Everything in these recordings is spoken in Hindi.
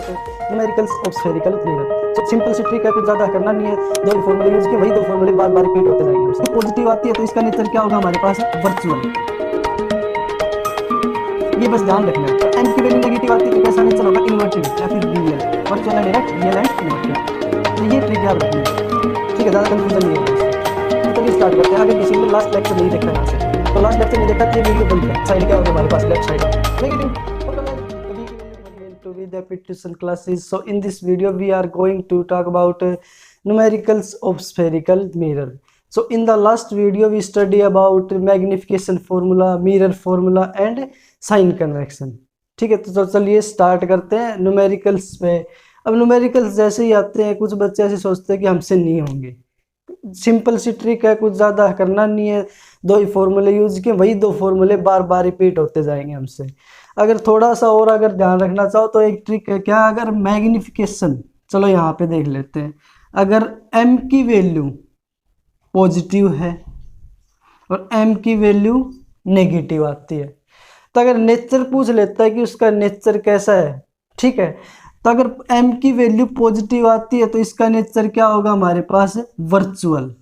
About numericals of spherical mirror. तो सिंपल सी ट्रिक है, कुछ ज़्यादा करना नहीं है, दो ही फॉर्मूले यूज किए, वही दो फॉर्मूले बार बार रिपीट होते जाएंगे। उसकी पॉजिटिव आती है तो इसका नेचर क्या होगा हमारे पास, वर्चुअल। ये बस ध्यान रखना है। तो एम की वैल्यू नेगेटिव आती है तो कैसा नेचर होगा, इन्वर्टेड या फिर real. Virtual and direct, real and inverted. तो ये ट्रिक याद रखनी है, ठीक है, ज़्यादा कंफ्यूजन नहीं होगा। तो स्टार्ट करते हैं। अगर किसी ने लास्ट लेक्चर नहीं देखा यहाँ से, तो लास्ट लेक्चर नहीं देखा तो ये वीडियो बंद कर। साइड क्या होगा हमारे पास, left side negative. To be the tuition classes. So in this video we are going to talk about numericals of spherical mirror. So in the last video we study about magnification formula, mirror formula and sign convection. ठीक है, तो चलिए स्टार्ट करते हैं न्यूमेरिकल्स में। अब न्यूमेरिकल्स जैसे ही आते हैं, कुछ बच्चे ऐसे सोचते हैं कि हमसे नहीं होंगे। सिंपल सी ट्रिक है, कुछ ज़्यादा करना नहीं है, दो ही फॉर्मूले यूज किए, वही दो फॉर्मूले बार बार रिपीट होते जाएंगे हमसे। अगर थोड़ा सा और अगर ध्यान रखना चाहो तो एक ट्रिक है क्या, अगर मैग्निफिकेशन, चलो यहाँ पे देख लेते हैं, अगर m की वैल्यू पॉजिटिव है और m की वैल्यू नेगेटिव आती है, तो अगर नेचर पूछ लेता है कि उसका नेचर कैसा है, ठीक है, तो अगर m की वैल्यू पॉजिटिव आती है तो इसका नेचर क्या होगा हमारे पास, वर्चुअल।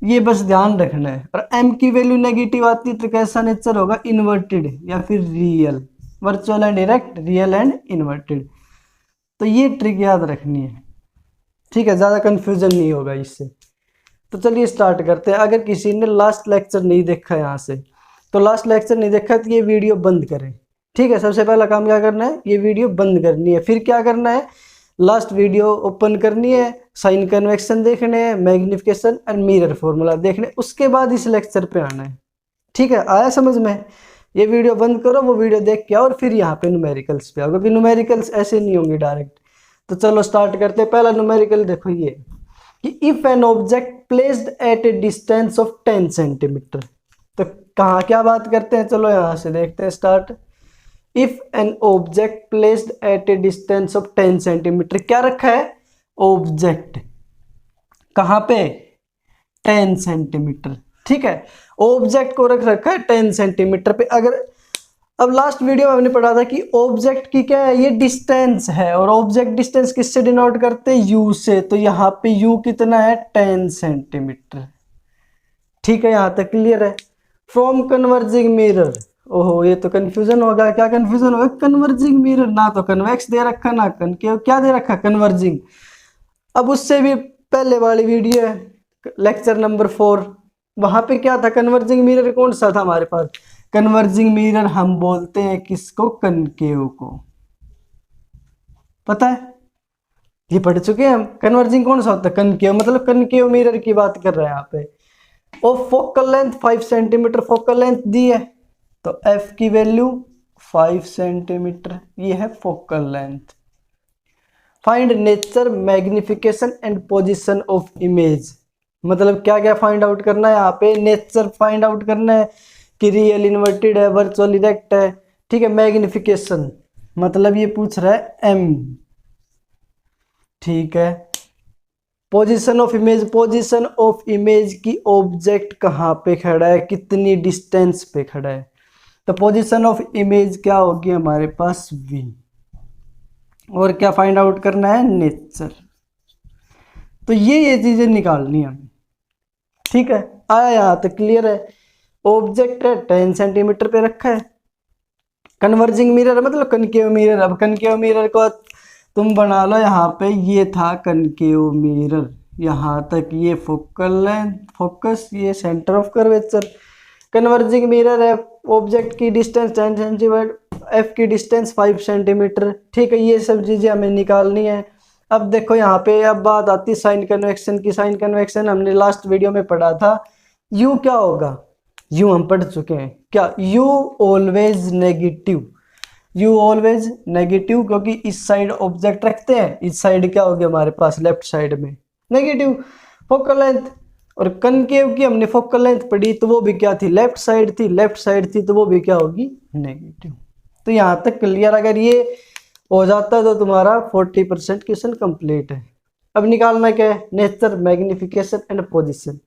ये बस ध्यान रखना है। और m की वैल्यू नेगेटिव आती है तो कैसा नेचर होगा, इन्वर्टेड या फिर real. Virtual and direct, real and inverted. तो ये ट्रिक याद रखनी है, ठीक है, ज़्यादा कंफ्यूजन नहीं होगा इससे। तो चलिए स्टार्ट करते हैं। अगर किसी ने लास्ट लेक्चर नहीं देखा यहाँ से, तो लास्ट लेक्चर नहीं देखा तो ये वीडियो बंद करें, ठीक है। सबसे पहला काम क्या करना है, ये वीडियो बंद करनी है। फिर क्या करना है, लास्ट वीडियो ओपन करनी है, साइन कन्वेक्शन देखने हैं, मैग्निफिकेशन एंड मिरर फॉर्मूला देखने, उसके बाद इस लेक्चर पे आना है, ठीक है। आया समझ में? ये वीडियो बंद करो, वो वीडियो देख के आओ और फिर यहाँ पे न्यूमेरिकल्स पे आओ, क्योंकि न्यूमेरिकल्स ऐसे नहीं होंगे डायरेक्ट। तो चलो स्टार्ट करते हैं। पहला न्यूमेरिकल देखो ये कि if N object placed at a distance of 10 centimetre. तो कहाँ क्या बात करते हैं, चलो यहाँ से देखते हैं start. If N object placed at a distance of 10 centimetre, क्या रखा है, ऑब्जेक्ट कहाँ पे, 10 सेंटीमीटर, ठीक है। ऑब्जेक्ट को रख रखा है 10 सेंटीमीटर पे। अगर अब लास्ट वीडियो में हमने पढ़ा था कि ऑब्जेक्ट की क्या है, ये डिस्टेंस है, और ऑब्जेक्ट डिस्टेंस किससे डिनोट करते हैं, यू से। तो यहाँ पे यू कितना है, 10 सेंटीमीटर, ठीक है, यहाँ तक क्लियर है। फ्रॉम कन्वर्जिंग मिरर, ओहो ये तो कंफ्यूजन होगा। क्या कंफ्यूजन होगा, कन्वर्जिंग मिरर, ना तो कन्वेक्स दे रखा ना कनकेव, क्या दे रखा, कन्वर्जिंग। अब उससे भी पहले वाली वीडियो है, लेक्चर नंबर 4, वहां पे क्या था, कन्वर्जिंग मिरर कौन सा था हमारे पास, कन्वर्जिंग मिरर हम बोलते हैं किसको, कनकेव को, पता है, ये पढ़ चुके हैं हम। कन्वर्जिंग कौन सा होता है, कनकेव, मतलब कनकेव मिरर की बात कर रहे हैं यहाँ पे। और focal length 5 centimetre focal length दी है, तो f की वैल्यू 5 सेंटीमीटर, ये है focal length. Find nature, magnification and position of image, मतलब क्या क्या फाइंड आउट करना है यहाँ पे, नेचर फाइंड आउट करना है कि रियल इन्वर्टेड है, वर्चुअल इरेक्ट है, ठीक है। मैग्निफिकेशन मतलब ये पूछ रहा है m, ठीक है। Position of image, position of image की ऑब्जेक्ट कहाँ पे खड़ा है, कितनी डिस्टेंस पे खड़ा है। तो पोजीशन ऑफ इमेज क्या होगी हमारे पास, v। और क्या फाइंड आउट करना है, नेचर। तो ये चीजें निकालनी है हमें, ठीक है। आया यहाँ तक क्लियर है। ऑब्जेक्ट है 10 सेंटीमीटर पे रखा है, कन्वर्जिंग मिरर मतलब कनकेव मिरर। अब कनकेव मिरर को तुम बना लो, यहाँ पे ये था कनकेव मिरर, यहाँ तक ये फोकल लेंथ, फोकस, ये centre of curvature. Converging mirror है, ऑब्जेक्ट की डिस्टेंस 10 सेंटीमीटर, एफ की डिस्टेंस 5 सेंटीमीटर, ठीक है। ये सब चीज़ें हमें निकालनी है। अब देखो यहाँ पे अब बात आती है साइन कन्वेक्शन की। साइन कन्वेक्शन हमने लास्ट वीडियो में पढ़ा था। यू क्या होगा, यू हम पढ़ चुके हैं, क्या, you always negative, you always negative, क्योंकि इस साइड ऑब्जेक्ट रखते हैं, इस साइड क्या होगी हमारे पास, लेफ्ट साइड में नेगेटिव। फोकल लेंथ, और कनकेव की हमने फोकल लेंथ पढ़ी तो वो भी क्या थी, लेफ्ट साइड थी, लेफ्ट साइड थी तो वो भी क्या होगी, नेगेटिव। तो यहाँ तक क्लियर, अगर ये हो जाता है तो तुम्हारा 40% क्वेश्चन कंप्लीट है। अब निकालना क्या है, नेचर, मैग्निफिकेशन एंड पोजीशन।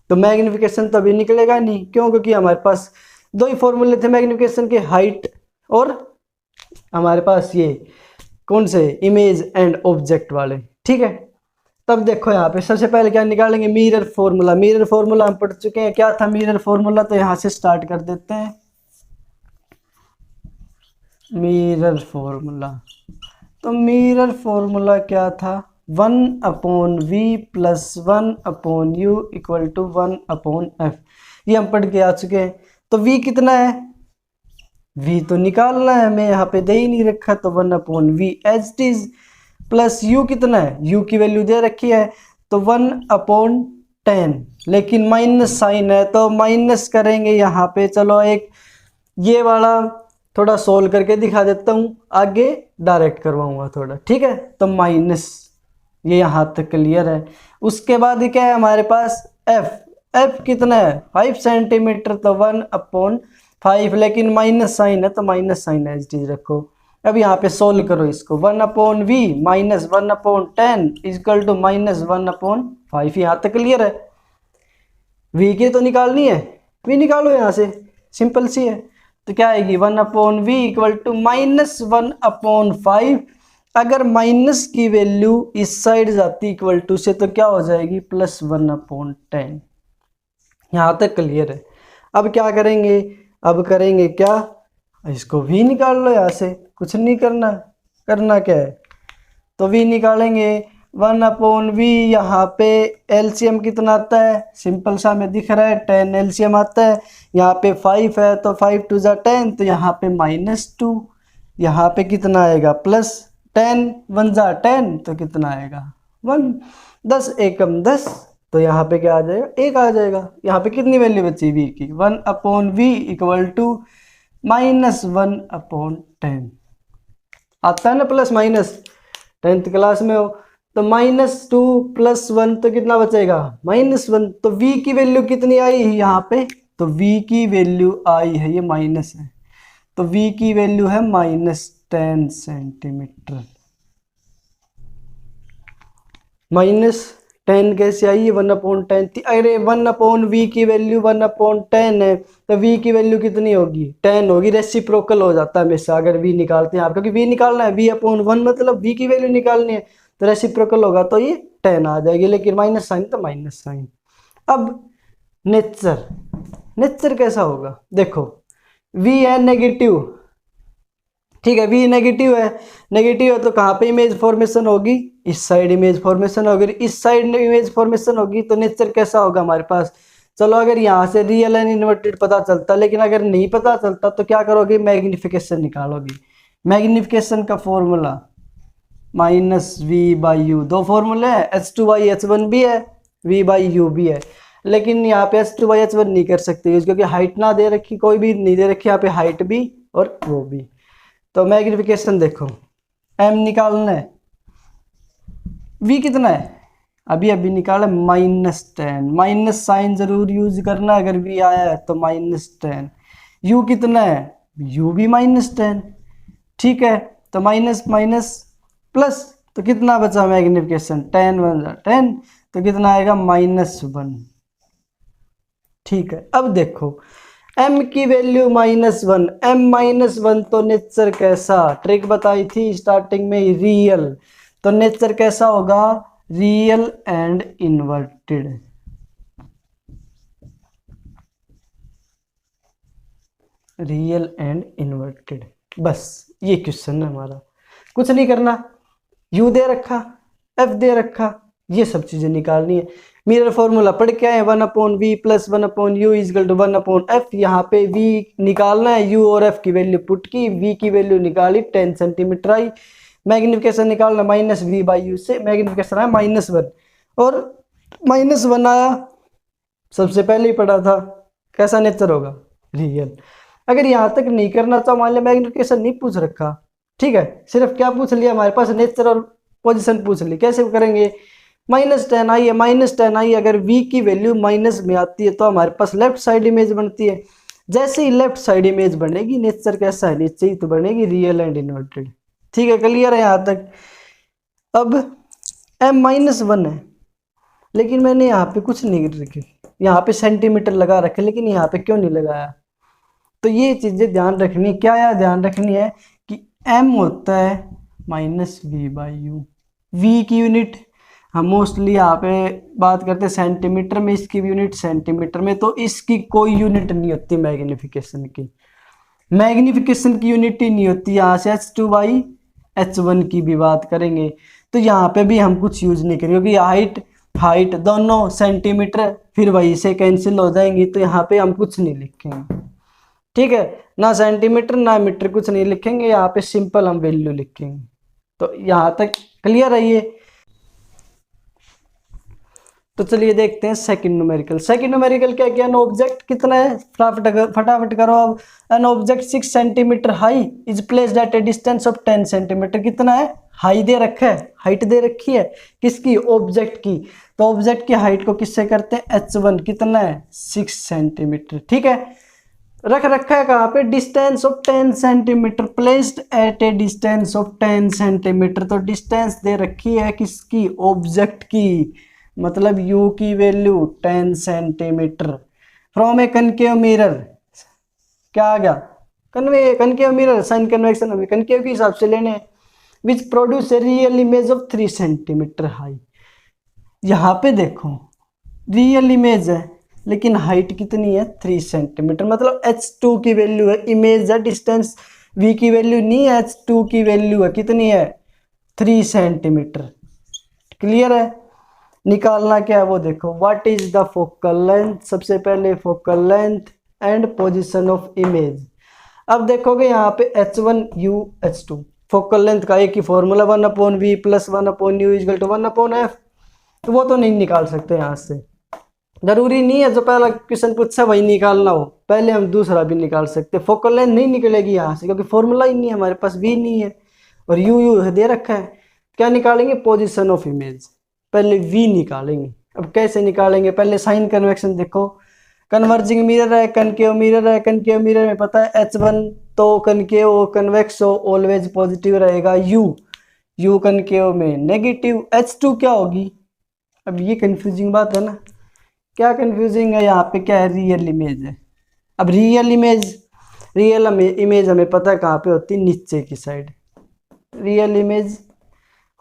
तो मैग्निफिकेशन तो अभी निकलेगा नहीं, क्यों, क्योंकि हमारे पास दो ही फॉर्मूले थे मैग्निफिकेशन के, हाइट और हमारे पास ये कौन से इमेज एंड ऑब्जेक्ट वाले, ठीक है। तब देखो यहाँ पे सबसे पहले क्या निकालेंगे, मिरर फॉर्मूला। मिरर फॉर्मूला हम पढ़ चुके हैं, क्या था मिरर फॉर्मूला, तो यहाँ से स्टार्ट कर देते हैं। मिरर फॉर्मूला, तो मिरर फॉर्मूला क्या था, 1/v plus 1/u equal to 1/f। ये हम पढ़ के आ चुके हैं। तो v कितना है, v तो निकालना है, मैं यहाँ पे दे ही नहीं रखा, तो 1/v as it is, plus u कितना है, u की वैल्यू दे रखी है, तो 1/10, लेकिन माइनस साइन है तो माइनस करेंगे यहाँ पे। चलो एक ये वाला थोड़ा सोल्व करके दिखा देता हूँ, आगे डायरेक्ट करवाऊंगा थोड़ा, ठीक है। तो माइनस, ये यहाँ तक क्लियर है। उसके बाद क्या है हमारे पास, f कितना है 5 सेंटीमीटर, तो 1/5, लेकिन माइनस साइन है तो minus sign as it is रखो। अब यहाँ पे सोल्व करो इसको, 1/v minus 1/10 equal to minus 1/5। यहाँ तक क्लियर है। v की तो निकालनी है, v निकालो यहाँ से, सिंपल सी है। तो क्या आएगी, 1/v इक्वल टू माइनस 1/5। अगर माइनस की वैल्यू इस साइड जाती इक्वल टू से, तो क्या हो जाएगी, प्लस 1/10। यहाँ तक क्लियर है। अब क्या करेंगे, अब करेंगे क्या, इसको v निकाल लो यहाँ से, कुछ नहीं करना, करना क्या है, तो v निकालेंगे 1/v। यहाँ पे एलसीएम कितना आता है, सिंपल सा में दिख रहा है 10 एलसीएम आता है। यहाँ पे 5 है तो 5 2 जा 10, तो यहाँ पे -2, यहाँ पे कितना आएगा, प्लस 10 1 जा 10, तो कितना आएगा 1, 10 एकम 10, तो यहाँ पे क्या आ जाएगा, 1 आ जाएगा। यहाँ पे कितनी वैल्यू बची v की, 1/v इक्वल टू माइनस 1/10 आता है ना, प्लस माइनस, 10th क्लास में हो। तो -2 + 1 तो कितना बचेगा, -1। तो v की वैल्यू कितनी आई है यहाँ पे, तो v की वैल्यू आई है, ये माइनस है, तो v की वैल्यू है -10 सेंटीमीटर। -10 कैसे आई है, 1/10 थी, अरे 1/v की वैल्यू 1/10 है, तो v की वैल्यू कितनी होगी, 10 होगी। रेसिप्रोकल हो जाता है हमेशा अगर v निकालते हैं आप, क्योंकि v निकालना है, v/1 मतलब v की वैल्यू निकालनी है, तो रेसिप्रोकल होगा तो ये 10 आ जाएगी, लेकिन माइनस साइन तो माइनस साइन। अब नेचर कैसा होगा, देखो v है नेगेटिव, ठीक है, v नेगेटिव है तो कहाँ पे इमेज फॉर्मेशन होगी, इस साइड इमेज फॉर्मेशन होगी, इस साइड इमेज फॉर्मेशन होगी। तो नेचर कैसा होगा हमारे पास, चलो अगर यहाँ से रियल एंड इन्वर्टेड पता चलता, लेकिन अगर नहीं पता चलता तो क्या करोगे, मैग्निफिकेशन निकालोगे। मैग्निफिकेशन का फॉर्मूला -v/u, दो फॉर्मूले हैं, h2/h1 भी है, v/u भी है, लेकिन यहाँ पे h2/h1 नहीं कर सकते क्योंकि हाइट ना दे रखी, कोई भी नहीं दे रखी यहाँ पे, हाइट भी और वो भी। तो मैग्निफिकेशन देखो, m निकालना है, v कितना है अभी निकाला, -10, माइनस साइन जरूर यूज करना अगर v आया है तो -10। u कितना है, u भी -10, ठीक है। तो माइनस माइनस प्लस, तो कितना बचा मैग्निफिकेशन, 10 1 10, तो कितना आएगा -1, ठीक है। अब देखो m की वैल्यू -1, m -1, तो नेचर कैसा, ट्रिक बताई थी स्टार्टिंग में, रियल, तो नेचर कैसा होगा, real and inverted. Real and inverted, बस ये क्वेश्चन है हमारा, कुछ नहीं करना, u दे रखा, f दे रखा, ये सब चीजें निकालनी है। मिरर फॉर्मूला पढ़ के आए, 1/v plus 1/u equal to 1/f। यहाँ पे v निकालना है, u और f की वैल्यू पुट की, v की वैल्यू निकाली 10 सेंटीमीटर आई। मैग्निफिकेशन निकालना -v/u से, मैग्निफिकेशन आया -1, और -1 आया, सबसे पहले ही पढ़ा था, कैसा नेचर होगा, रियल। अगर यहाँ तक नहीं करना चाहो, मान लिया मैग्निफिकेशन नहीं पूछ रखा, ठीक है, सिर्फ क्या पूछ लिया हमारे पास, नेचर और पोजीशन पूछ ली, कैसे करेंगे, -10 आई है, -10 आई, अगर v की वैल्यू माइनस में आती है तो हमारे पास लेफ्ट साइड इमेज बनती है। जैसे ही लेफ्ट साइड इमेज बनेगी, नेचर कैसा है, नीचे ही तो बनेगी, रियल एंड इन्वर्टेड, ठीक है, क्लियर है यहाँ तक। अब m -1 है, लेकिन मैंने यहाँ पे कुछ नहीं रखे, यहाँ पे सेंटीमीटर लगा रखे, लेकिन यहाँ पे क्यों नहीं लगाया, तो ये चीजें ध्यान रखनी, क्या यार ध्यान रखनी है कि m होता है -v/u। v की यूनिट हम मोस्टली यहाँ पे बात करते हैं सेंटीमीटर में, इसकी भी यूनिट सेंटीमीटर में, तो इसकी कोई यूनिट नहीं होती मैग्निफिकेशन की। मैग्निफिकेशन की यूनिट ही नहीं होती। यहाँ से h2/h1 की भी बात करेंगे तो यहाँ पे भी हम कुछ यूज नहीं करेंगे, क्योंकि हाइट दोनों सेंटीमीटर फिर वही से कैंसिल हो जाएंगी, तो यहाँ पे हम कुछ नहीं लिखेंगे। ठीक है, ना सेंटीमीटर ना मीटर कुछ नहीं लिखेंगे, यहाँ पे सिंपल हम वैल्यू लिखेंगे। तो यहाँ तक क्लियर है ये। तो चलिए देखते हैं सेकंड न्यूमेरिकल। सेकंड न्यूमेरिकल क्या किया, एन ऑब्जेक्ट कितना है, फटाफट करो अब। An object 6 centimetre high is placed at a distance of 10 centimetre. कितना है, हाई दे रखा है, हाइट दे रखी है किसकी, ऑब्जेक्ट की। तो ऑब्जेक्ट की हाइट को किससे करते हैं, h1 कितना है 6 सेंटीमीटर। ठीक है, रख रखा है कहाँ पे, distance of 10 centimetre, placed at a distance of 10 centimetre. तो डिस्टेंस दे रखी है किसकी, ऑब्जेक्ट की, मतलब u की value 10 centimetre from A concave mirror. क्या आ गया, कनकेव मिरर, साइन कन्वेक्शन हमें कनकेव के हिसाब से लेने, which produce a real image of 3 centimetre high. यहाँ पे देखो रियल इमेज है लेकिन हाइट कितनी है 3 सेंटीमीटर, मतलब h2 की वैल्यू है, इमेज है, डिस्टेंस v की वैल्यू नहीं है, h2 की वैल्यू है, कितनी है 3 सेंटीमीटर। क्लियर है, निकालना क्या है वो देखो, what is the focal length, सबसे पहले focal length and position of image. अब देखोगे यहाँ पे h1 u h2, focal length का एक ही फॉर्मूला 1/v + 1/u = 1/f। तो वो तो नहीं निकाल सकते यहाँ से, जरूरी नहीं है जो पहला क्वेश्चन पूछा वही निकालना हो, पहले हम दूसरा भी निकाल सकते। फोकल लेंथ नहीं निकलेगी यहाँ से क्योंकि फॉर्मूला ही नहीं है हमारे पास, v नहीं है और u दे रखा है। क्या निकालेंगे, पोजीशन ऑफ इमेज, पहले v निकालेंगे। अब कैसे निकालेंगे, पहले साइन कन्वेक्शन देखो, कन्वर्जिंग मिरर है, कनकेव मिरर है, कनकेव मिरर में पता है h1 तो कनकेव हो, कन्वेक्स हो, ऑलवेज पॉजिटिव रहेगा, u कनकेव में नेगेटिव, h2 क्या होगी। अब ये कंफ्यूजिंग बात है ना, क्या कंफ्यूजिंग है, यहाँ पे क्या है, रियल इमेज है। अब रियल इमेज हमें पता है कहाँ पे होती है, नीचे की साइड। रियल इमेज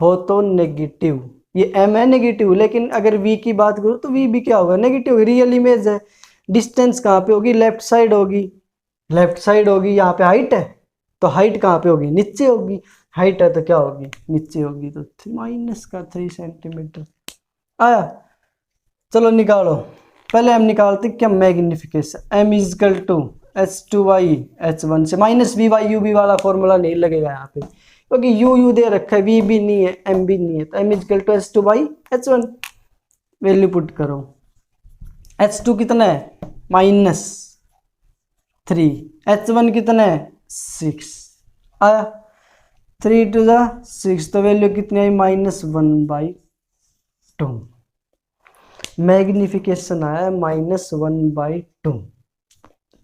हो तो नेगेटिव, ये m है नेगेटिव, लेकिन अगर v की बात करूँ तो v भी क्या होगा, नेगेटिव। रियल इमेज है, डिस्टेंस कहाँ पे होगी, लेफ्ट साइड होगी, यहाँ पे हाइट है तो हाइट कहाँ पे होगी, नीचे होगी, हाइट है तो क्या होगी, नीचे होगी, तो -3 सेंटीमीटर आया। चलो निकालो, पहले हम निकालते क्या, मैग्निफिकेशन, m = h2/h1 से, -v/u भी वाला फॉर्मूला नहीं लगेगा यहाँ पे क्योंकि u दे रखा है, v भी नहीं है, m भी नहीं है, तो m = h2/h1। वैल्यू पुट करो, h2 कितना है -3, h1 कितना है 6 आया, 3 × 6 तो वैल्यू कितनी आई -1/2। मैग्निफिकेशन आया -1/2।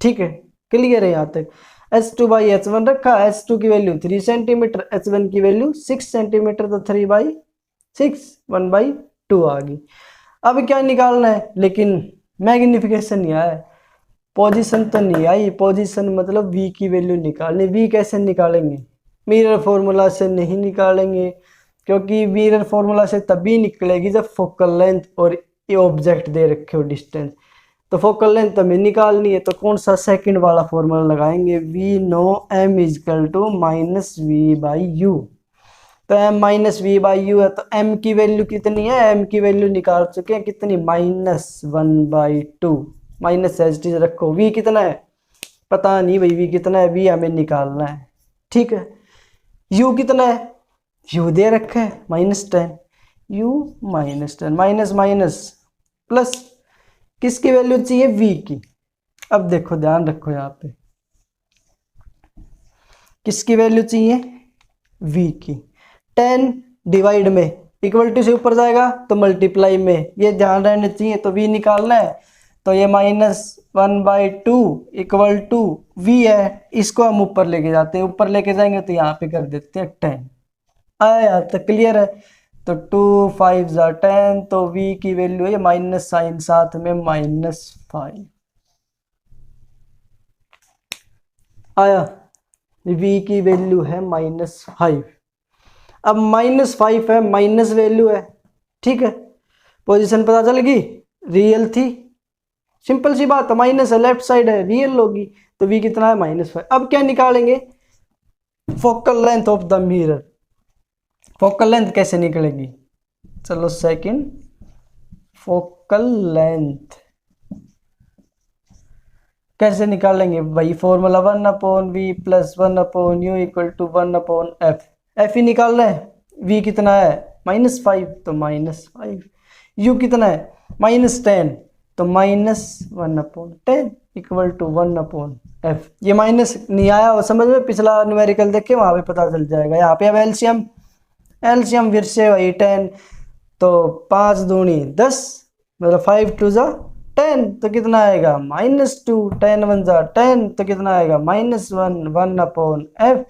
ठीक है, क्लियर है यहाँ तक। h2/h1 रखा, h2 की वैल्यू 3 सेंटीमीटर, h1 की वैल्यू 6 सेंटीमीटर, तो 3/6 1/2 आ गई। अब क्या निकालना है, लेकिन मैग्निफिकेशन नहीं आया, पोजीशन तो नहीं आई, पोजीशन मतलब v की वैल्यू निकालनी। v कैसे निकालेंगे, मिरर फॉर्मूला से नहीं निकालेंगे, क्योंकि मिरर फॉर्मूला से तभी निकलेगी जब फोकल लेंथ और ये ऑब्जेक्ट दे रखे हो डिस्टेंस। तो फोकल लेंथ हमें निकालनी है, तो कौन सा सेकंड वाला फॉर्मूला लगाएंगे, v नो m = -v/u। तो m -v/u है, तो m की वैल्यू कितनी है, m की वैल्यू निकाल चुके हैं, कितनी -1/2, -h रखो। v कितना है पता नहीं भाई, v कितना है, v हमें निकालना है। ठीक है, u कितना है, u दे रखा है -10, u -10, माइनस माइनस प्लस, किसकी वैल्यू चाहिए, v की। अब देखो ध्यान रखो यहाँ पे किसकी वैल्यू चाहिए, v की। 10 डिवाइड में इक्वल टू से ऊपर जाएगा तो मल्टीप्लाई में, ये ध्यान रहना चाहिए। तो v निकालना है, तो ये -1/2 = v है, इसको हम ऊपर लेके जाते हैं, ऊपर लेके जाएंगे तो यहाँ पे कर देते हैं 10 आया। तो क्लियर है, तो 2 5 = 10, तो v की वैल्यू है माइनस साइन साथ में -5। आया, v की वैल्यू है -5। अब -5 है, माइनस वैल्यू है, ठीक है, पोजीशन पता चल गई, रियल थी, सिंपल सी बात है, माइनस है, लेफ्ट साइड है, रियल होगी, तो v कितना है -5। अब क्या निकालेंगे, focal length of the mirror. Focal length कैसे निकलेगी, चलो सेकंड, फोकल लेंथ कैसे निकालेंगे भाई, formula 1/v plus 1/u equal to 1/f। F ही निकाल रहे हैं, v कितना है -5 तो -5, u कितना है -10 तो -1/10 इक्वल टू 1/f। ये माइनस नहीं आया और समझ में, पिछला न्यूमेरिकल देख के वहां पे पता चल जाएगा। यहाँ पे अब एलसीएम, एलसीएम फिर से वही 10, तो 5 दूनी 10, मतलब 5 2 जा 10, तो कितना आएगा -2, 10 1 जा 10, तो कितना आएगा -1, 1/f।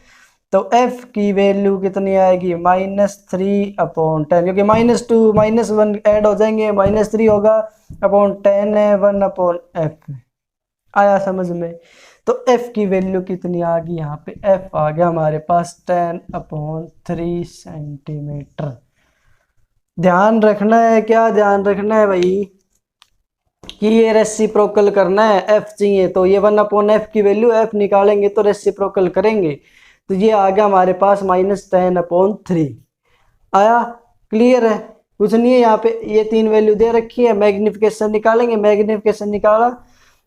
तो f की वैल्यू कितनी आएगी -3/10, क्योंकि -2 -1 ऐड हो जाएंगे, -3 होगा अपॉन 10 है 1/f। आया समझ में, तो f की वैल्यू कितनी आ गई, यहाँ पे f आ गया हमारे पास 10/3 सेंटीमीटर। ध्यान रखना है, क्या ध्यान रखना है भाई, कि ये रेसिप्रोकल करना है, f चाहिए तो ये 1/f की वैल्यू f निकालेंगे तो रेसिप्रोकल करेंगे, तो ये आ गया हमारे पास -10/3। आया, क्लियर है, कुछ नहीं है, यहाँ पे ये 3 वैल्यू दे रखी है, मैग्निफिकेशन निकालेंगे, मैग्निफिकेशन निकाला,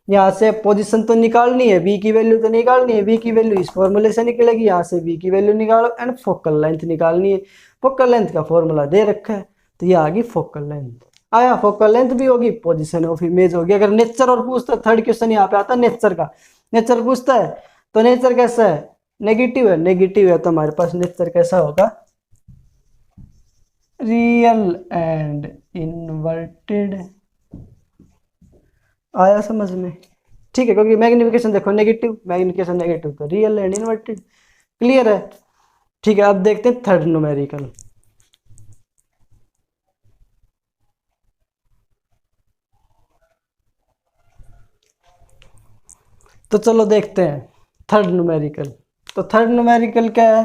यहाँ से पोजीशन तो निकालनी है, v की वैल्यू तो निकालनी है, v की वैल्यू इस फॉर्मूले से निकलेगी, यहाँ से v की वैल्यू निकालो एंड फोकल लेंथ निकालनी है। फोकल लेंथ का फॉर्मूला दे रखा है, तो ये आ गई फोकल लेंथ। आया, फोकल लेंथ भी होगी, पोजीशन ऑफ इमेज होगी। अगर नेचर और पूछता, थर्ड क्वेश्चन यहाँ पे आता है नेचर का, नेचर पूछता है तो नेचर कैसा है, नेगेटिव है, नेगेटिव है तो हमारे पास नेचर कैसा होगा, रियल एंड इन्वर्टेड। आया समझ में, ठीक है, क्योंकि मैग्निफिकेशन देखो नेगेटिव, मैग्निफिकेशन नेगेटिव तो रियल एंड इन्वर्टेड। क्लियर है, ठीक है। अब देखते हैं थर्ड न्यूमेरिकल। तो चलो देखते हैं थर्ड न्यूमेरिकल। तो थर्ड न्यूमेरिकल क्या है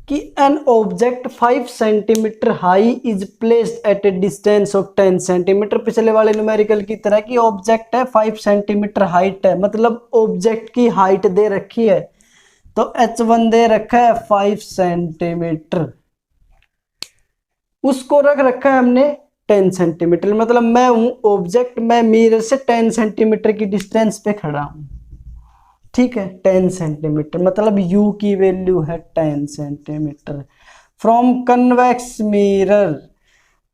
कि an object 5 centimetre high is placed at a distance of 10 centimetre. पिछले वाले न्यूमेरिकल की तरह की ऑब्जेक्ट है, 5 सेंटीमीटर हाइट है, मतलब ऑब्जेक्ट की हाइट दे रखी है, तो h1 दे रखा है 5 सेंटीमीटर, उसको रख रखा है हमने 10 सेंटीमीटर, मतलब मैं हूं ऑब्जेक्ट, मैं मिरर से 10 सेंटीमीटर की डिस्टेंस पे खड़ा हूं, ठीक है, 10 सेंटीमीटर, मतलब u की वैल्यू है 10 सेंटीमीटर फ्रॉम कन्वेक्स मिरर।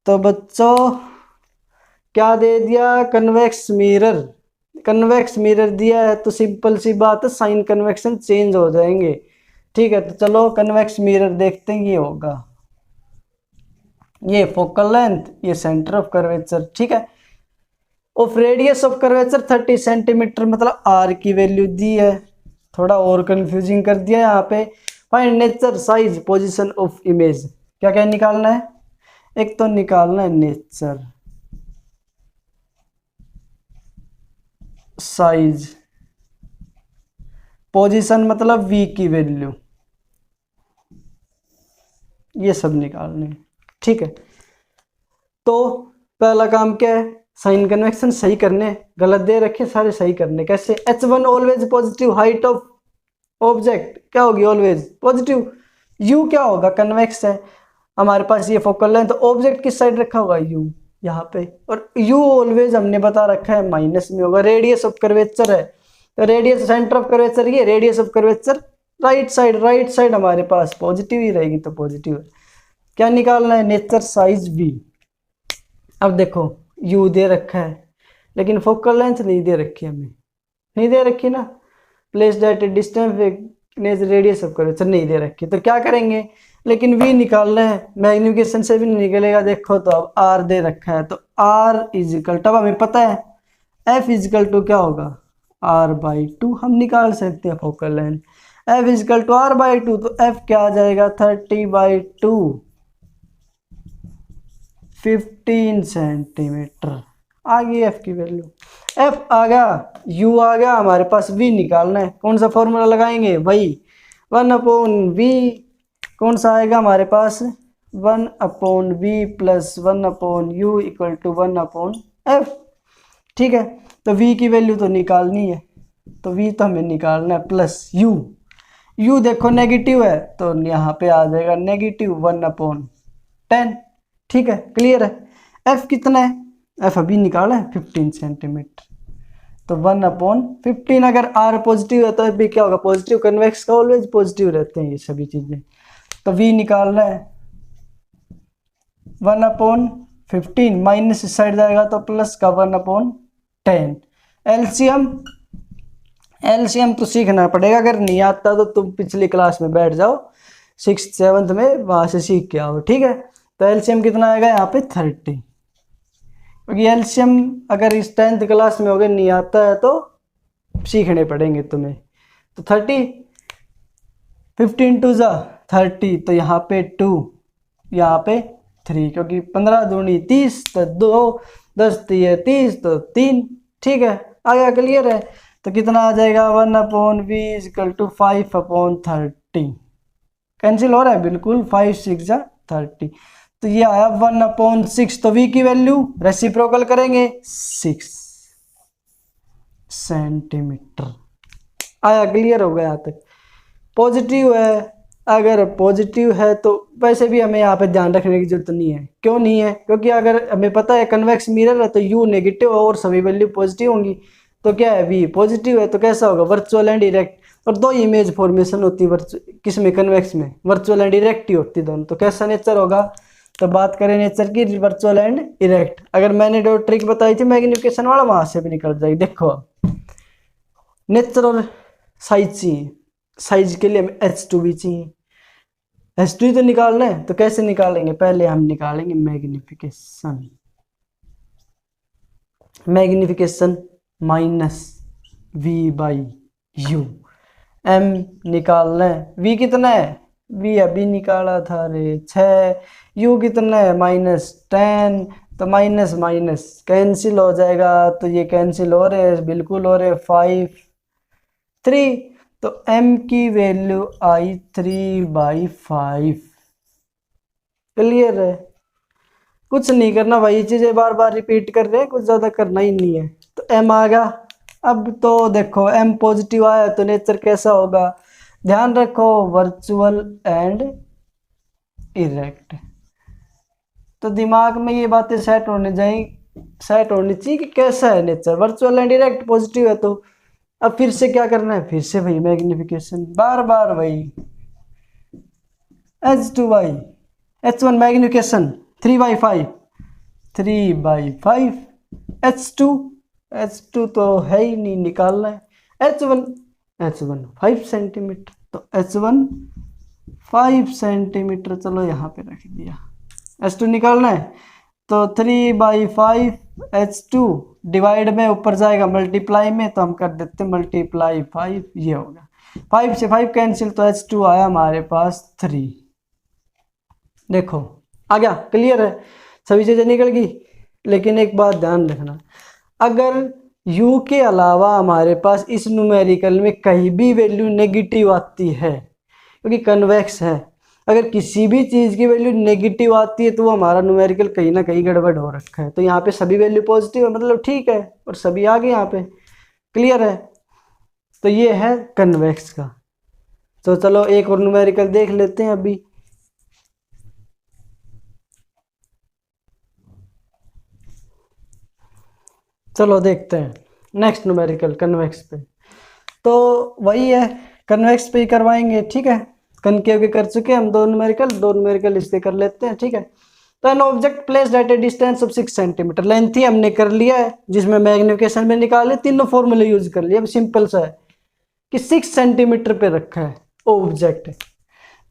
तो बच्चों क्या दे दिया, कन्वेक्स मिरर, कन्वेक्स मिरर दिया है तो सिंपल सी बात है, साइन कन्वेक्शन चेंज हो जाएंगे, ठीक है। तो चलो कन्वेक्स मिरर देखते हैं, ये होगा, ये फोकल लेंथ, ये सेंटर ऑफ कर्वेचर, ठीक है, of radius of curvature 30 centimetre, मतलब r की वैल्यू दी है, थोड़ा और कंफ्यूजिंग कर दिया यहाँ पे। Find nature size position of image, क्या क्या निकालना है, एक तो निकालना है नेचर साइज, पोजीशन मतलब v की वैल्यू, ये सब निकालने, ठीक है। तो पहला काम क्या है, साइन कन्वेक्शन सही करने, गलत दे रखे सारे सही करने, कैसे, h1 always positive, height of object क्या होगी ऑलवेज पॉजिटिव, u क्या होगा कन्वेक्स है, हमारे पास ये फोकल लेंथ, तो ऑब्जेक्ट किस साइड रखा होगा u यहाँ पे, और u ऑलवेज हमने बता रखा है माइनस में होगा, रेडियस ऑफ कर्वेचर है, तो रेडियस सेंटर ऑफ कर्वेचर, ये radius of curvature right side, right side हमारे पास पॉजिटिव ही रहेगी, तो पॉजिटिव है। क्या निकालना है, नेचर साइज v। अब देखो u दे रखा है, लेकिन फोकल लेंथ नहीं दे रखी, हमें नहीं दे रखी ना, placed at a distance radius of curvature नहीं दे रखी, तो क्या करेंगे, लेकिन v निकालना है, मैग्निफिकेशन से भी नहीं निकलेगा, देखो तो अब r दे रखा है, तो r इजिकल टू, हमें पता है f इजिकल टू क्या होगा r/2, हम निकाल सकते हैं focal length, f is equal to r/2, तो f क्या आ जाएगा 30/2, 15 सेंटीमीटर आ गई f की वैल्यू। एफ आ गया, यू आ गया, हमारे पास वी निकालना है। कौन सा फॉर्मूला लगाएंगे? वही 1/v। कौन सा आएगा हमारे पास? 1/v plus 1/u equal to 1/f। ठीक है, तो v की वैल्यू तो निकालनी है, तो v तो हमें निकालना है, प्लस u देखो नेगेटिव है तो यहाँ पे आ जाएगा नेगेटिव 1/10। ठीक है, क्लियर है। f कितना है? f अभी निकाला है 15 सेंटीमीटर, तो 1/15। अगर r पॉजिटिव है तो भी क्या होगा? पॉजिटिव। कन्वेक्स का ऑलवेज पॉजिटिव रहते हैं ये सभी चीजें। तो v निकालना है 1/15, माइनस इस साइड जाएगा तो प्लस का 1/10। एलसीएम तो सीखना पड़ेगा, अगर नहीं आता तो तुम पिछली क्लास में बैठ जाओ, 6th 7th में, वहां से सीख के आओ। ठीक है, तो एलसीएम कितना आएगा यहाँ पे? 30। क्योंकि एलसीएम अगर इस 10th क्लास में होगे नहीं आता है तो सीखने पड़ेंगे तुम्हें। तो 30, 15 2 जा 30, तो यहाँ पे 2, यहाँ पे 3, क्योंकि 15 दूनी 30, तो 2 10 3 30, तो 3। ठीक है, आगे क्लियर है। तो कितना आ जाएगा? 1/v equal to 5/30। कैंसिल हो रहा है बिल्कुल, 5 6 जा 30, तो ये आया 1/6। तो v की वैल्यू रेसिप्रोकल करेंगे 6 सेंटीमीटर। आया, क्लियर हो गया यहाँ तक? पॉजिटिव है, अगर पॉजिटिव है तो वैसे भी हमें यहाँ पे ध्यान रखने की जरूरत नहीं है। क्यों नहीं है? क्योंकि अगर हमें पता है कन्वेक्स मिरर है तो u नेगेटिव और सभी वैल्यू पॉजिटिव होंगी, तो क्या है? v पॉजिटिव है, तो कैसा होगा? Virtual and direct. और दो इमेज फॉर्मेशन होती है किसमें? कन्वेक्स में। वर्चुअल एंड डायरेक्ट ही होती दोनों। तो कैसा नेचर होगा? तो बात करें नेचर की, वर्चुअल एंड डायरेक्ट। अगर मैंने जो ट्रिक बताई थी मैग्निफिकेशन वाला, वहां से भी निकल जाएगी। देखो नेचर और साइज चाहिए, साइज के लिए हमें h2 भी चाहिए, h2 तो निकालना है। तो कैसे निकालेंगे? पहले हम निकालेंगे magnification, magnification minus v/u। m निकालना है, v कितना है? v अभी निकाला था रे 6, u कितना है? -10, तो माइनस माइनस कैंसिल हो जाएगा, तो ये कैंसिल हो रहे हैं, बिल्कुल हो रहे, 5 3, तो m की वैल्यू आई 3/5। क्लियर है? कुछ नहीं करना भाई, चीजें बार बार रिपीट कर रहे हैं, कुछ ज्यादा करना ही नहीं है। तो m आ गया। अब तो देखो m पॉजिटिव आया तो नेचर कैसा होगा? ध्यान रखो, वर्चुअल एंड इरेक्ट। तो दिमाग में ये बातें सेट होनी चाहिए कि कैसा है nature. Virtual and direct positive है, तो अब फिर से क्या करना है? फिर से वही मैग्निफिकेशन, बार बार वही h2y h1 मैग्निफिकेशन 3/5 h2 तो है ही नहीं, निकालना है। h1 5 सेंटीमीटर, तो h1 5 सेंटीमीटर, चलो यहाँ पे रख दिया। h2 निकालना है, तो 3/5 h2 डिवाइड में ऊपर जाएगा मल्टीप्लाई में, तो हम कर देते मल्टीप्लाई 5, ये होगा 5 से 5 कैंसिल, तो h2 आया हमारे पास 3। देखो आ गया, क्लियर है? सभी चीजें निकल गई। लेकिन एक बात ध्यान रखना, अगर u के अलावा हमारे पास इस न्यूमेरिकल में कहीं भी वैल्यू नेगेटिव आती है, क्योंकि कन्वेक्स है, अगर किसी भी चीज की वैल्यू नेगेटिव आती है तो वो हमारा न्यूमेरिकल कहीं ना कहीं गड़बड़ हो रखा है। तो यहाँ पे सभी वैल्यू पॉजिटिव है, मतलब ठीक है, और सभी आ गए यहाँ पे। क्लियर है? तो ये है कन्वेक्स का। तो चलो एक और न्यूमेरिकल देख लेते हैं अभी। चलो देखते हैं नेक्स्ट न्यूमेरिकल कन्वेक्स पे। तो वही है, कन्वेक्स पे ही करवाएंगे। ठीक है, कनकेव के कर चुके हैं हम दो न्यूमेरिकल इससे कर लेते हैं। ठीक है, तो an object placed at a distance of 6 centimetre, length ही हमने कर लिया है, जिसमें मैग्निफिकेशन में निकाले, तीनों फॉर्मूले यूज कर लिए। अब सिंपल सा है कि 6 सेंटीमीटर पे रखा है ऑब्जेक्ट।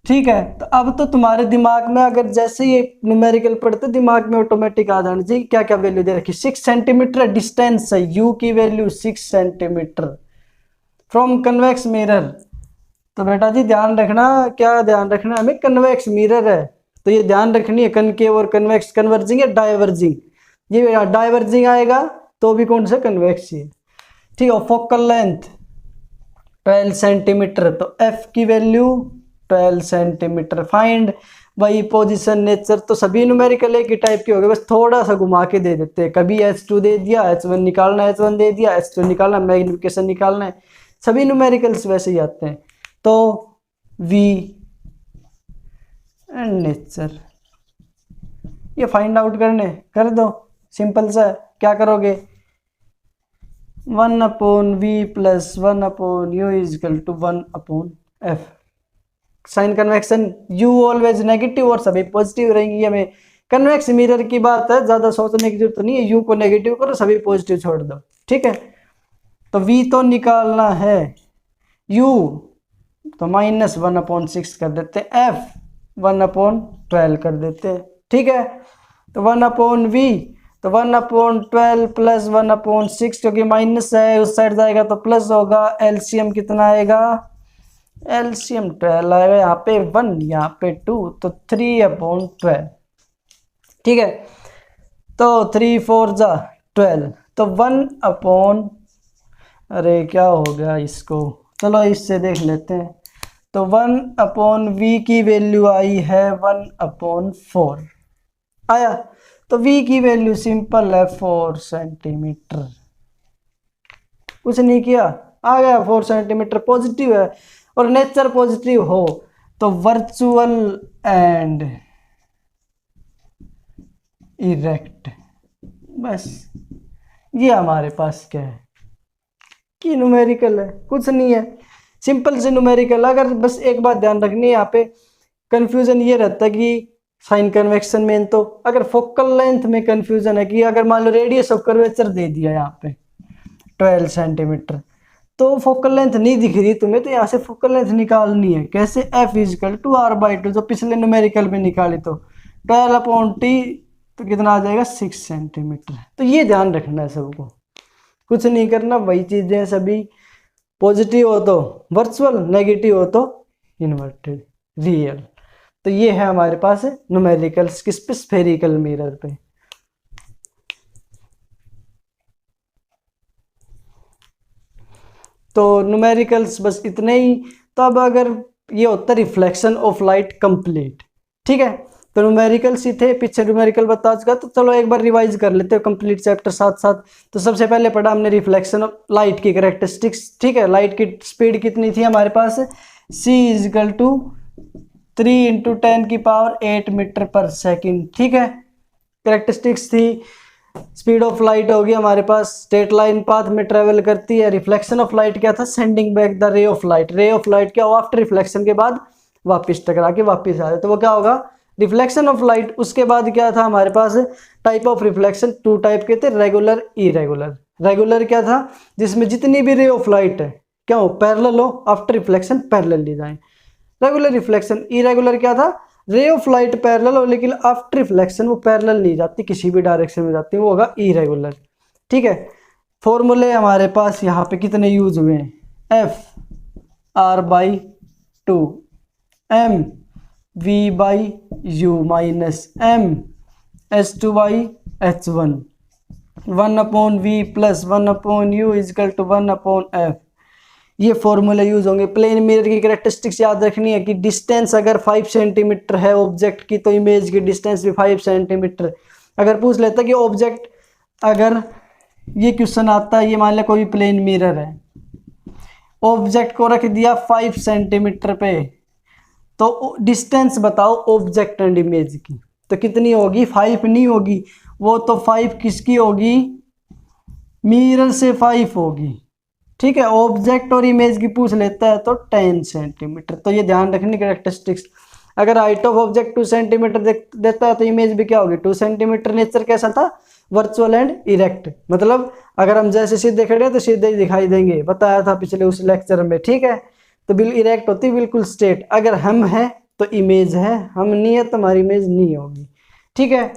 ठीक है, तो अब तो तुम्हारे दिमाग में अगर जैसे ही न्यूमेरिकल पढ़ते दिमाग में ऑटोमेटिक आ जाना चाहिए क्या क्या वैल्यू दे रखी। 6 सेंटीमीटर डिस्टेंस है, यू की value 6 centimetre from convex mirror. तो बेटा जी ध्यान रखना, क्या ध्यान रखना हमें? कन्वेक्स मिरर है तो ये ध्यान रखनी है, कनकेव और कन्वेक्स कन्वर्जिंग या डाइवर्जिंग। ये डाइवर्जिंग आएगा तो भी कौन सा कन्वेक्स ही है। ठीक है, फोकल लेंथ 12 सेंटीमीटर, तो एफ की वैल्यू 12 सेंटीमीटर फाइंड। वही पोजीशन नेचर, तो सभी न्यूमेरिकल एक ही टाइप के हो गए, बस थोड़ा सा घुमा के दे देते हैं। कभी H2 दे दिया, H1 निकालना, H1 दे दिया, H2 निकालना, मैग्निफिकेशन निकालना है, सभी न्यूमेरिकल्स वैसे ही आते हैं। तो V एंड नेचर ये फाइंड आउट करने कर दो, सिंपल सा है। क्या करोगे, 1/v plus 1/u is equal to 1/f। Sign convention u always negative और सभी पॉजिटिव रहेंगी। हमें कन्वेक्स मिरर की बात है, ज्यादा सोचने की जरूरत नहीं है, u को नेगेटिव करो, सभी पॉजिटिव छोड़ दो। ठीक है, तो v तो निकालना है, u तो -1/6 कर देते हैं, f 1/12 कर देते हैं। ठीक है, तो 1/v तो 1/12 प्लस 1/6, क्योंकि माइनस है उस साइड जाएगा तो प्लस होगा। एलसीएम कितना आएगा, एलसीएम 12 आएगा, यहाँ पे 1 यहाँ पे 2, तो 3/12। ठीक है, तो 3 4 जा 12, तो 1/, अरे क्या हो गया इसको, चलो इससे देख लेते हैं। तो 1/v की वैल्यू आई है 1/4 आया, तो v की वैल्यू सिंपल है 4 सेंटीमीटर। कुछ नहीं किया, आ गया 4 सेंटीमीटर, पॉजिटिव है और नेचर पॉजिटिव हो तो वर्चुअल एंड इरेक्ट। बस ये हमारे पास क्या है कि न्यूमेरिकल है, कुछ नहीं है, सिंपल से न्यूमेरिकल। अगर बस एक बात ध्यान रखनी है, यहाँ पे कंफ्यूजन ये रहता है कि साइन कन्वेक्शन में, तो अगर फोकल लेंथ में कंफ्यूजन है कि अगर मान लो रेडियस ऑफ कर्वेचर दे दिया यहाँ पे 12 सेंटीमीटर, तो फोकल लेंथ नहीं दिख रही तुम्हें, तो यहाँ से फोकल लेंथ निकालनी है कैसे, F इजिकल टू R/2, जो पिछले न्यूमेरिकल में निकाली, तो 12/t तो कितना आ जाएगा 6 सेंटीमीटर। तो ये ध्यान रखना है सबको, कुछ नहीं करना, वही चीजें सभी, पॉजिटिव हो तो वर्चुअल, नेगेटिव हो तो इन्वर्टेड, रियल। तो ये है हमारे पास न्यूमेरिकल्स किस पे, स्फेरिकल मिरर पे। तो न्यूमेरिकल्स बस इतने ही। तो अब अगर ये होता है रिफ्लेक्शन ऑफ लाइट कंप्लीट, ठीक है, तो न्यूमेरिकल्स ही थे, पीछे न्यूमेरिकल बता चुका, तो चलो एक बार रिवाइज कर लेते हैं कंप्लीट चैप्टर साथ साथ। तो सबसे पहले पढ़ा हमने रिफ्लेक्शन ऑफ लाइट की कैरेक्टरिस्टिक्स। ठीक है, लाइट की स्पीड कितनी थी हमारे पास, c इजिकल टू 3 × 10⁸ मीटर पर सेकेंड। ठीक है, कैरेक्टरिस्टिक्स थी, स्पीड ऑफ लाइट होगी हमारे पास, स्ट्रेट लाइन पाथ में ट्रेवल करती है। रिफ्लेक्शन ऑफ लाइट क्या था, sending back the ray of light. Ray of light क्या हो, आफ्टर रिफ्लेक्शन के बाद वापस टकरा के वापस आ जाए, तो वो क्या होगा, रिफ्लेक्शन ऑफ लाइट। उसके बाद क्या था हमारे पास, टाइप ऑफ रिफ्लेक्शन 2 टाइप के थे, रेगुलर, इरेगुलर। रेगुलर क्या था, जिसमें जितनी भी रे ऑफ लाइट है क्या हो, पैरेलल हो, आफ्टर रिफ्लेक्शन पैरेलल ली जाए, रेगुलर रिफ्लेक्शन। इरेगुलर क्या था, रे ऑफ लाइट पैरेलल हो लेकिन आफ्टर रिफ्लेक्शन वो पैरेलल नहीं जाती, किसी भी डायरेक्शन में जाती है, वो होगा इरेगुलर। ठीक है, फॉर्मूले हमारे पास यहाँ पे कितने यूज हुए हैं, F/2 mv/u minus m/h2/h1 1/v plus 1/u is equal to 1/f। ये फॉर्मूले यूज होंगे। प्लेन मिरर की कैरेक्टरिस्टिक्स याद रखनी है कि डिस्टेंस अगर 5 सेंटीमीटर है ऑब्जेक्ट की, तो इमेज की डिस्टेंस भी 5 सेंटीमीटर। अगर पूछ लेता कि ऑब्जेक्ट, अगर ये क्वेश्चन आता है, ये मान लिया कोई प्लेन मिरर है, ऑब्जेक्ट को रख दिया 5 सेंटीमीटर पे, तो डिस्टेंस बताओ ऑब्जेक्ट एंड इमेज की, तो कितनी होगी, 5 नहीं होगी, वो तो 5 किसकी होगी, मिरर से 5 होगी। ठीक है, ऑब्जेक्ट और इमेज की पूछ लेता है तो 10 सेंटीमीटर। तो ये ध्यान रखनी कैरेक्टरिस्टिक्स। अगर हाइट ऑफ ऑब्जेक्ट 2 सेंटीमीटर देता है तो इमेज भी क्या होगी 2 सेंटीमीटर। नेचर कैसा था, वर्चुअल एंड इरेक्ट, मतलब अगर हम जैसे सीधे खड़े तो सीधे ही दिखाई देंगे, बताया था पिछले उस लेक्चर में। ठीक है, तो बिल्कुल इरेक्ट होती बिल्कुल स्ट्रेट। अगर हम हैं तो इमेज है, हम नहीं है तो हमारी इमेज नहीं होगी। ठीक है,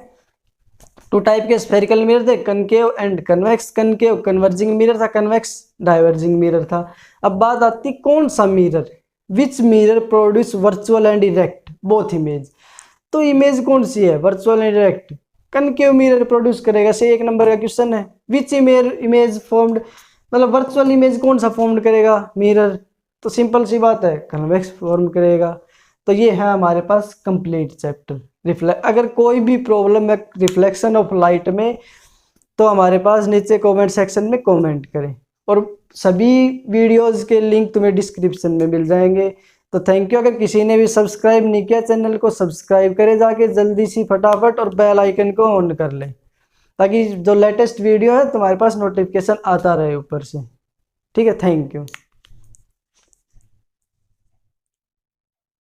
2 टाइप के स्फेरिकल मिरर थे, concave and convex. Concave converging mirror था, कन्वेक्स डाइवर्जिंग मिरर था। अब बात आती कौन सा mirror, which mirror produce virtual and erect both image. तो इमेज कौन सी है, virtual and erect, concave mirror produce करेगा। से 1 नंबर का क्वेश्चन है, विच इमेज फॉर्म्ड, मतलब वर्चुअल इमेज कौन सा फॉर्म करेगा, मिरर। तो सिंपल सी बात है, कन्वेक्स फॉर्म करेगा। तो ये है हमारे पास कंप्लीट चैप्टर। अगर कोई भी प्रॉब्लम है रिफ्लेक्शन ऑफ लाइट में तो हमारे पास नीचे कमेंट सेक्शन में कमेंट करें, और सभी वीडियोस के लिंक तुम्हें डिस्क्रिप्शन में मिल जाएंगे। तो थैंक यू। अगर किसी ने भी सब्सक्राइब नहीं किया चैनल को सब्सक्राइब करे जाके जल्दी सी फटाफट, और बेल आइकन को ऑन कर ले ताकि जो लेटेस्ट वीडियो है तुम्हारे पास नोटिफिकेशन आता रहे ऊपर से। ठीक है, थैंक यू।